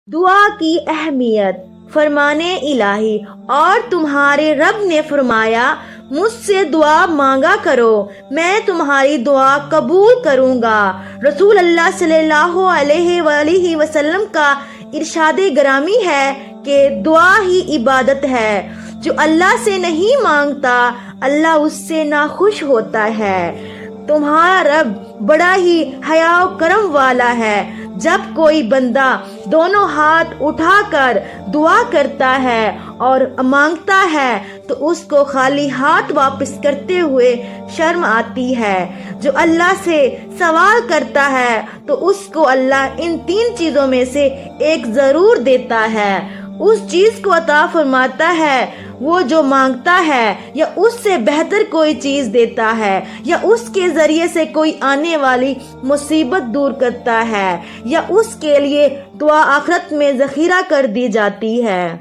دعا کی اہمیت۔ فرمانے الہی، اور تمہارے رب نے فرمایا مجھ سے دعا مانگا کرو، میں تمہاری دعا قبول کروں گا۔ رسول اللہ صلی اللہ علیہ وآلہ وسلم کا ارشاد گرامی ہے کہ دعا ہی عبادت ہے۔ جو اللہ سے نہیں مانگتا اللہ اس سے ناخوش ہوتا ہے۔ تمہارا رب بڑا ہی حیا و کرم والا ہے۔ جب کوئی بندہ دونوں ہاتھ اٹھا کر دعا کرتا ہے اور مانگتا ہے تو اس کو خالی ہاتھ واپس کرتے ہوئے شرم آتی ہے۔ جو اللہ سے سوال کرتا ہے تو اس کو اللہ ان 3 چیزوں میں سے ایک ضرور دیتا ہے۔ اس چیز کو عطا فرماتا ہے وہ جو مانگتا ہے، یا اس سے بہتر کوئی چیز دیتا ہے، یا اس کے ذریعے سے کوئی آنے والی مصیبت دور کرتا ہے، یا اس کے لیے دعا آخرت میں ذخیرہ کر دی جاتی ہے۔